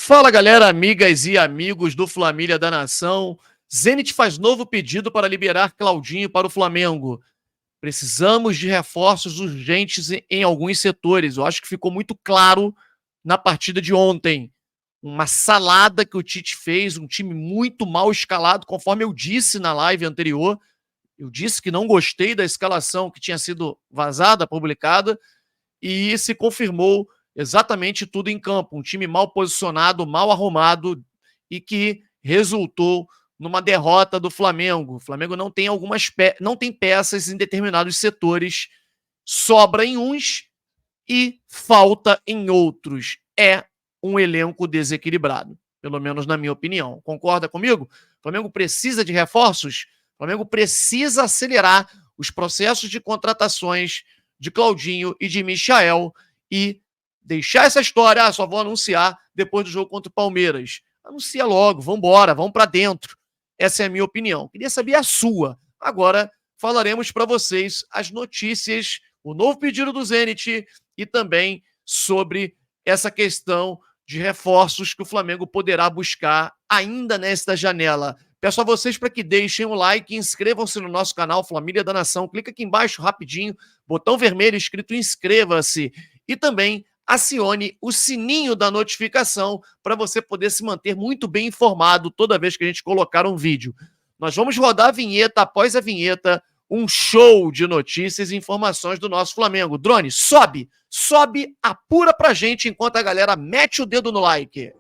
Fala, galera, amigas e amigos do Flamília da Nação. Zenit faz novo pedido para liberar Claudinho para o Flamengo. Precisamos de reforços urgentes em alguns setores. Eu acho que ficou muito claro na partida de ontem. Uma salada que o Tite fez, um time muito mal escalado, conforme eu disse na live anterior. Eu disse que não gostei da escalação que tinha sido vazada, publicada, e se confirmou exatamente tudo em campo. Um time mal posicionado, mal arrumado e que resultou numa derrota do Flamengo. O Flamengo não tem não tem peças em determinados setores, sobra em uns e falta em outros. É um elenco desequilibrado, pelo menos na minha opinião. Concorda comigo? O Flamengo precisa de reforços? O Flamengo precisa acelerar os processos de contratações de Claudinho e de Michael e deixar essa história, só vou anunciar depois do jogo contra o Palmeiras. Anuncia logo, vambora, vamos para dentro. Essa é a minha opinião. Queria saber a sua. Agora falaremos para vocês as notícias, o novo pedido do Zenit e também sobre essa questão de reforços que o Flamengo poderá buscar ainda nesta janela. Peço a vocês para que deixem um like, inscrevam-se no nosso canal Flamília da Nação, clica aqui embaixo rapidinho, botão vermelho escrito inscreva-se e também acione o sininho da notificação para você poder se manter muito bem informado toda vez que a gente colocar um vídeo. Nós vamos rodar a vinheta, após a vinheta, um show de notícias e informações do nosso Flamengo. Drone, sobe, apura pra gente enquanto a galera mete o dedo no like.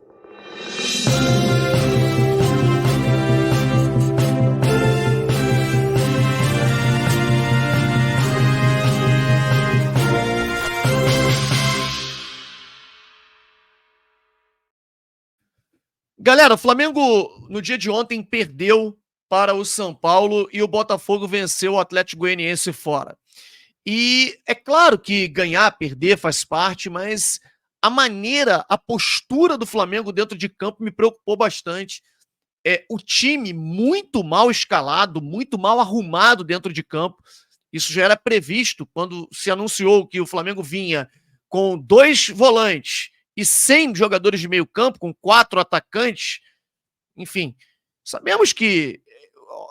Galera, o Flamengo no dia de ontem perdeu para o São Paulo e o Botafogo venceu o Atlético Goianiense fora. E é claro que ganhar, perder faz parte, mas a maneira, a postura do Flamengo dentro de campo me preocupou bastante. O time muito mal escalado, muito mal arrumado dentro de campo. Isso já era previsto quando se anunciou que o Flamengo vinha com 2 volantes e 100 jogadores de meio campo, com 4 atacantes. Enfim, sabemos que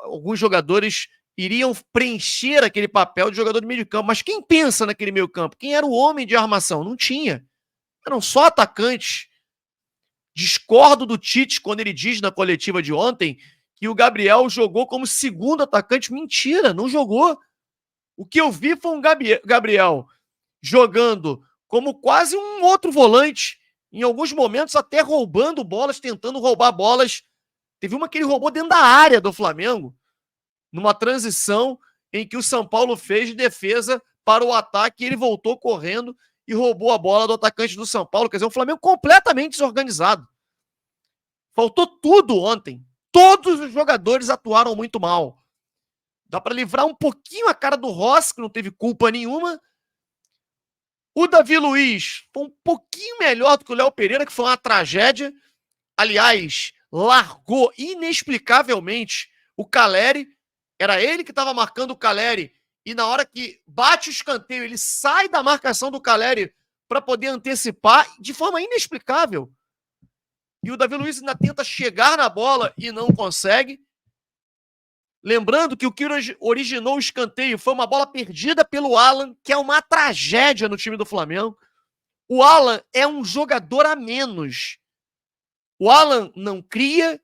alguns jogadores iriam preencher aquele papel de jogador de meio campo, mas quem pensa naquele meio campo? Quem era o homem de armação? Não tinha. Eram só atacantes. Discordo do Tite quando ele diz na coletiva de ontem que o Gabriel jogou como segundo atacante. Mentira, não jogou. O que eu vi foi um Gabriel jogando como quase um outro volante, em alguns momentos até roubando bolas, tentando roubar bolas. Teve uma que ele roubou dentro da área do Flamengo, numa transição em que o São Paulo fez de defesa para o ataque, e ele voltou correndo e roubou a bola do atacante do São Paulo. Quer dizer, um Flamengo completamente desorganizado. Faltou tudo ontem. Todos os jogadores atuaram muito mal. Dá para livrar um pouquinho a cara do Rossi, que não teve culpa nenhuma. O Davi Luiz foi um pouquinho melhor do que o Léo Pereira, que foi uma tragédia. Aliás, largou inexplicavelmente o Calleri. Era ele que estava marcando o Calleri. E na hora que bate o escanteio, ele sai da marcação do Calleri para poder antecipar de forma inexplicável. E o Davi Luiz ainda tenta chegar na bola e não consegue. Lembrando que o que originou o escanteio foi uma bola perdida pelo Alan, que é uma tragédia no time do Flamengo. O Alan é um jogador a menos. O Alan não cria,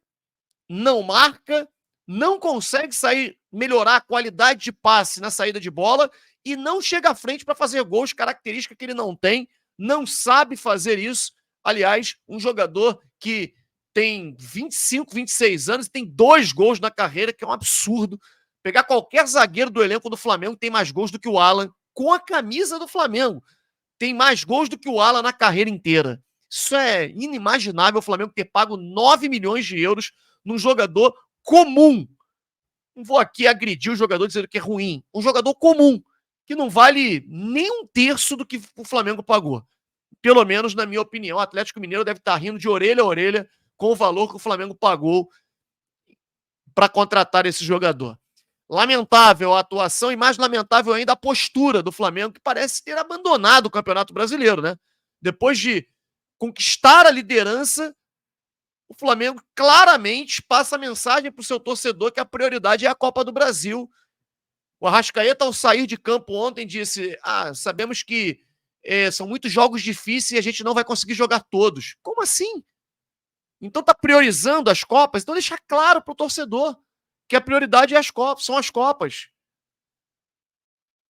não marca, não consegue melhorar a qualidade de passe na saída de bola e não chega à frente para fazer gols, característica que ele não tem, não sabe fazer isso. Aliás, um jogador que tem 25, 26 anos e tem 2 gols na carreira, que é um absurdo. Pegar qualquer zagueiro do elenco do Flamengo tem mais gols do que o Alan com a camisa do Flamengo. Tem mais gols do que o Alan na carreira inteira. Isso é inimaginável, o Flamengo ter pago 9 milhões de euros num jogador comum. Não vou aqui agredir o jogador dizendo que é ruim. Um jogador comum, que não vale nem 1/3 do que o Flamengo pagou. Pelo menos na minha opinião. O Atlético Mineiro deve estar rindo de orelha a orelha com o valor que o Flamengo pagou para contratar esse jogador. Lamentável a atuação e mais lamentável ainda a postura do Flamengo, que parece ter abandonado o Campeonato Brasileiro, né? Depois de conquistar a liderança, o Flamengo claramente passa a mensagem para o seu torcedor que a prioridade é a Copa do Brasil. O Arrascaeta, ao sair de campo ontem, disse: sabemos que são muitos jogos difíceis e a gente não vai conseguir jogar todos. Como assim? Então tá priorizando as Copas? Então deixa claro para o torcedor que a prioridade é as Copas, são as Copas.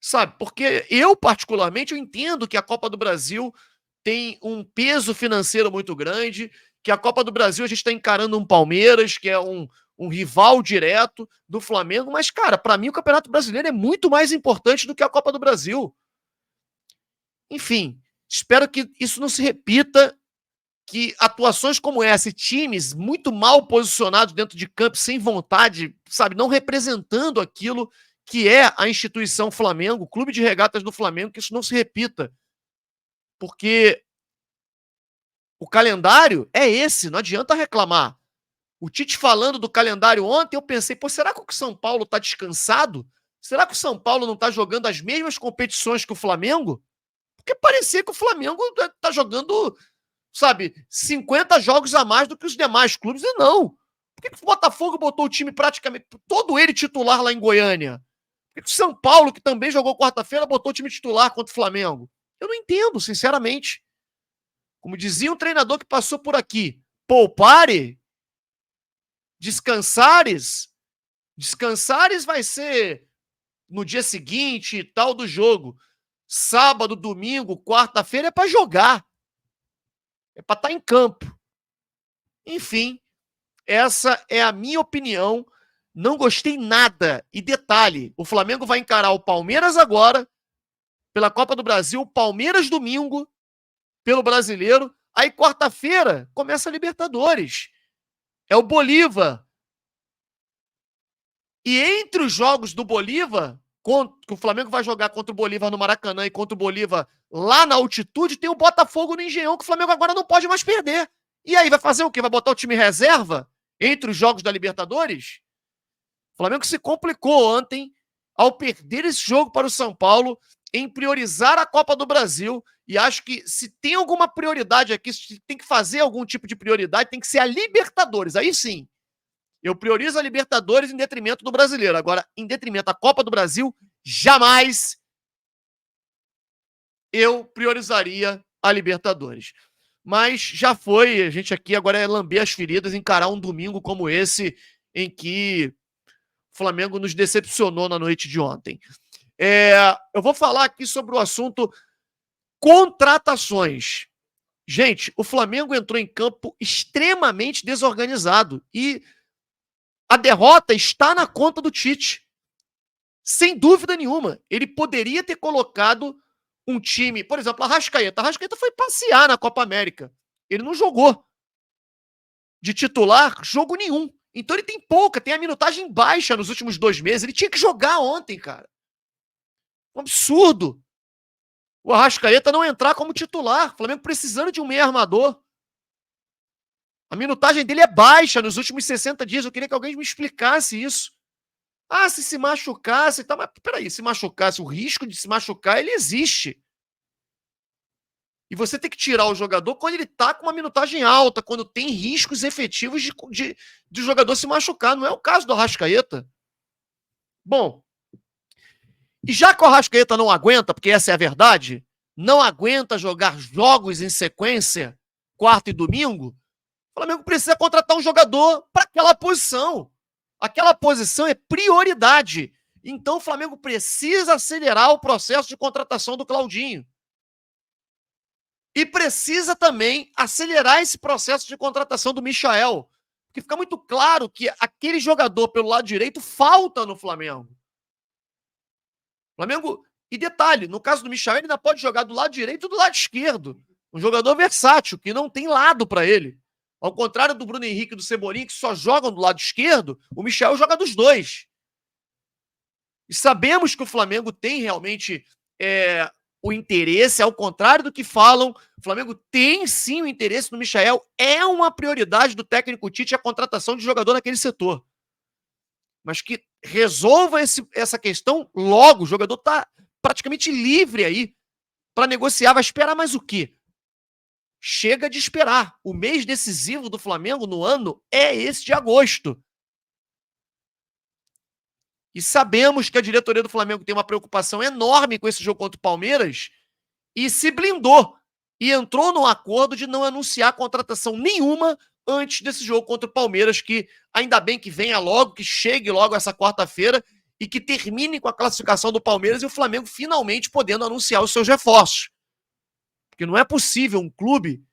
Sabe? Porque eu, particularmente, eu entendo que a Copa do Brasil tem um peso financeiro muito grande, que a Copa do Brasil a gente está encarando um Palmeiras, que é um rival direto do Flamengo, mas, cara, para mim o Campeonato Brasileiro é muito mais importante do que a Copa do Brasil. Enfim, espero que isso não se repita, que atuações como essa e times muito mal posicionados dentro de campo, sem vontade, sabe, não representando aquilo que é a instituição Flamengo, o Clube de Regatas do Flamengo, que isso não se repita. Porque o calendário é esse, não adianta reclamar. O Tite falando do calendário ontem, eu pensei, será que o São Paulo está descansado? Será que o São Paulo não está jogando as mesmas competições que o Flamengo? Porque parecia que o Flamengo está jogando, sabe, 50 jogos a mais do que os demais clubes, e não. Por que o Botafogo botou o time praticamente, todo ele titular lá em Goiânia? Por que o São Paulo, que também jogou quarta-feira, botou o time titular contra o Flamengo? Eu não entendo, sinceramente. Como dizia um treinador que passou por aqui, poupare, descansares vai ser no dia seguinte e tal do jogo. Sábado, domingo, quarta-feira é para jogar. É para estar em campo. Enfim, essa é a minha opinião. Não gostei nada. E detalhe, o Flamengo vai encarar o Palmeiras agora, pela Copa do Brasil, o Palmeiras domingo, pelo Brasileiro. Aí quarta-feira começa a Libertadores. É o Bolívar. E entre os jogos do Bolívar, que o Flamengo vai jogar contra o Bolívar no Maracanã e contra o Bolívar lá na altitude, tem o Botafogo no Engenhão, que o Flamengo agora não pode mais perder. E aí, vai fazer o quê? Vai botar o time reserva entre os jogos da Libertadores? O Flamengo se complicou ontem ao perder esse jogo para o São Paulo em priorizar a Copa do Brasil. E acho que se tem alguma prioridade aqui, se tem que fazer algum tipo de prioridade, tem que ser a Libertadores. Aí sim, eu priorizo a Libertadores em detrimento do Brasileiro. Agora, em detrimento da Copa do Brasil, jamais eu priorizaria a Libertadores. Mas já foi, a gente aqui agora é lamber as feridas, encarar um domingo como esse, em que o Flamengo nos decepcionou na noite de ontem. Eu vou falar aqui sobre o assunto contratações. Gente, o Flamengo entrou em campo extremamente desorganizado e a derrota está na conta do Tite. Sem dúvida nenhuma. Ele poderia ter colocado um time, por exemplo, a Arrascaeta. A Arrascaeta foi passear na Copa América. Ele não jogou de titular jogo nenhum. Então ele tem a minutagem baixa nos últimos 2 meses. Ele tinha que jogar ontem, cara. Um absurdo. O Arrascaeta não entrar como titular. O Flamengo precisando de um meio armador. A minutagem dele é baixa nos últimos 60 dias. Eu queria que alguém me explicasse isso. Se machucasse e tal. Mas peraí, se machucasse, o risco de se machucar, ele existe. E você tem que tirar o jogador quando ele tá com uma minutagem alta, quando tem riscos efetivos de o jogador se machucar. Não é o caso do Arrascaeta. Bom, e já que o Arrascaeta não aguenta, porque essa é a verdade, não aguenta jogar jogos em sequência, quarta e domingo, o Flamengo precisa contratar um jogador para aquela posição. Aquela posição é prioridade. Então o Flamengo precisa acelerar o processo de contratação do Claudinho. E precisa também acelerar esse processo de contratação do Michael. Porque fica muito claro que aquele jogador pelo lado direito falta no Flamengo. Flamengo, e detalhe, no caso do Michael, ele ainda pode jogar do lado direito e do lado esquerdo. Um jogador versátil, que não tem lado para ele. Ao contrário do Bruno Henrique e do Cebolinha, que só jogam do lado esquerdo, o Michael joga dos dois. E sabemos que o Flamengo tem realmente o interesse, ao contrário do que falam, o Flamengo tem sim o interesse no Michael. É uma prioridade do técnico Tite a contratação de jogador naquele setor. Mas que resolva essa questão logo. O jogador está praticamente livre aí para negociar. Vai esperar mais o quê? chega de esperar. O mês decisivo do Flamengo no ano é esse de agosto. E sabemos que a diretoria do Flamengo tem uma preocupação enorme com esse jogo contra o Palmeiras e se blindou e entrou num acordo de não anunciar contratação nenhuma antes desse jogo contra o Palmeiras, que ainda bem que venha logo, que chegue logo essa quarta-feira e que termine com a classificação do Palmeiras e o Flamengo finalmente podendo anunciar os seus reforços. Porque não é possível um clube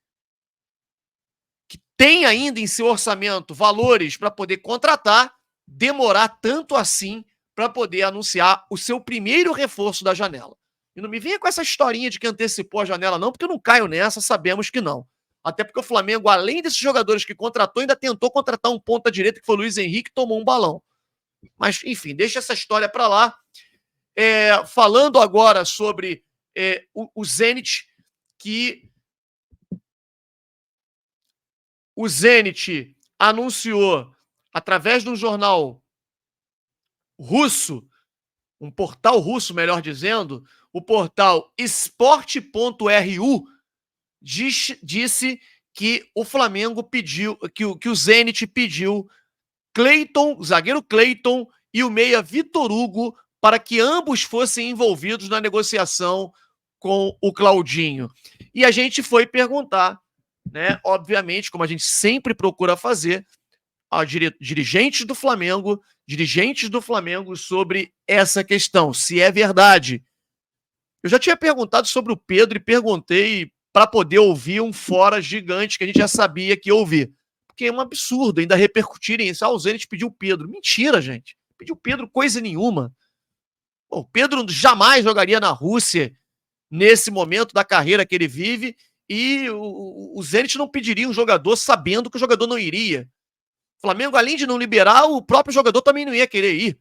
que tem ainda em seu orçamento valores para poder contratar demorar tanto assim para poder anunciar o seu primeiro reforço da janela. E não me venha com essa historinha de que antecipou a janela não, porque eu não caio nessa, sabemos que não. Até porque o Flamengo, além desses jogadores que contratou, ainda tentou contratar um ponta-direita, que foi o Luiz Henrique, tomou um balão. Mas, enfim, deixa essa história para lá. Falando agora sobre o Zenit, que o Zenit anunciou, através de um jornal russo, um portal russo, melhor dizendo, o portal Sport.ru disse que o Flamengo pediu, que o Zenit pediu o zagueiro Cleiton e o meia Vitor Hugo para que ambos fossem envolvidos na negociação com o Claudinho. E a gente foi perguntar, né, obviamente, como a gente sempre procura fazer, a dirigentes do Flamengo sobre essa questão, se é verdade. Eu já tinha perguntado sobre o Pedro e perguntei para poder ouvir um fora gigante que a gente já sabia que ia ouvir. Porque é um absurdo ainda repercutirem isso. O Zenit pediu o Pedro. Mentira, gente. Pediu o Pedro coisa nenhuma. O Pedro jamais jogaria na Rússia nesse momento da carreira que ele vive e o Zenit não pediria um jogador sabendo que o jogador não iria. O Flamengo, além de não liberar, o próprio jogador também não ia querer ir.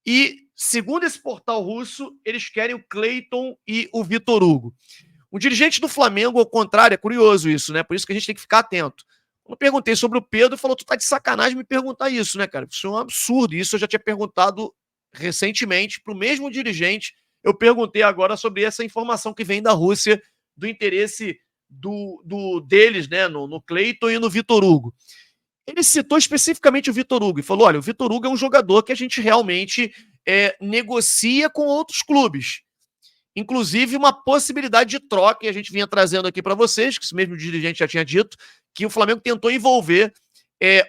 E, segundo esse portal russo, eles querem o Cleiton e o Vitor Hugo. O dirigente do Flamengo, ao contrário, é curioso isso, né? Por isso que a gente tem que ficar atento. Quando eu perguntei sobre o Pedro, falou, tu tá de sacanagem me perguntar isso, né, cara? Isso é um absurdo. Isso eu já tinha perguntado recentemente pro mesmo dirigente. Eu perguntei agora sobre essa informação que vem da Rússia, do interesse deles, né, no Cleiton e no Vitor Hugo. Ele citou especificamente o Vitor Hugo e falou, olha, o Vitor Hugo é um jogador que a gente realmente negocia com outros clubes. Inclusive uma possibilidade de troca, e a gente vinha trazendo aqui para vocês, que esse mesmo dirigente já tinha dito, que o Flamengo tentou envolver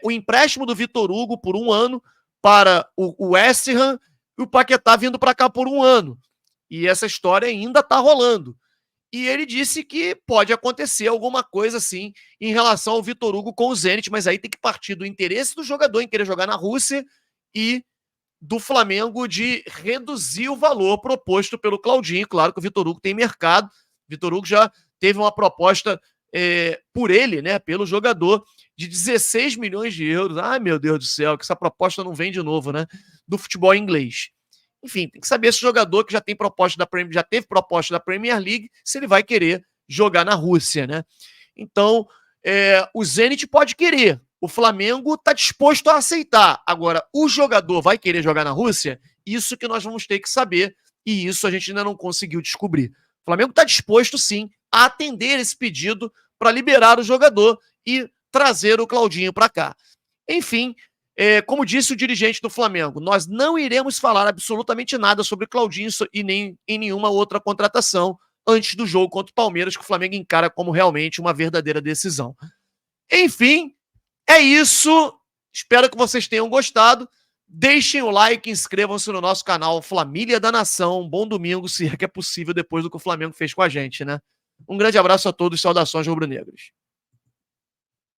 o empréstimo do Vitor Hugo por 1 ano para o West Ham e o Paquetá vindo para cá por 1 ano. E essa história ainda está rolando. E ele disse que pode acontecer alguma coisa assim em relação ao Vitor Hugo com o Zenit, mas aí tem que partir do interesse do jogador em querer jogar na Rússia e do Flamengo de reduzir o valor proposto pelo Claudinho. Claro que o Vitor Hugo tem mercado. O Vitor Hugo já teve uma proposta por ele, né, pelo jogador, de 16 milhões de euros. Ai, meu Deus do céu, que essa proposta não vem de novo, né, do futebol inglês. Enfim, tem que saber esse jogador que já teve proposta da Premier League, se ele vai querer jogar na Rússia, né? Então, o Zenit pode querer. O Flamengo está disposto a aceitar. Agora, o jogador vai querer jogar na Rússia? Isso que nós vamos ter que saber. E isso a gente ainda não conseguiu descobrir. O Flamengo está disposto, sim, a atender esse pedido para liberar o jogador e trazer o Claudinho para cá. Enfim, como disse o dirigente do Flamengo, nós não iremos falar absolutamente nada sobre Claudinho e nem em nenhuma outra contratação antes do jogo contra o Palmeiras, que o Flamengo encara como realmente uma verdadeira decisão. Enfim, é isso. Espero que vocês tenham gostado. Deixem o like, inscrevam-se no nosso canal Família da Nação. Um bom domingo, se é que é possível, depois do que o Flamengo fez com a gente, né? Um grande abraço a todos, saudações rubro-negras.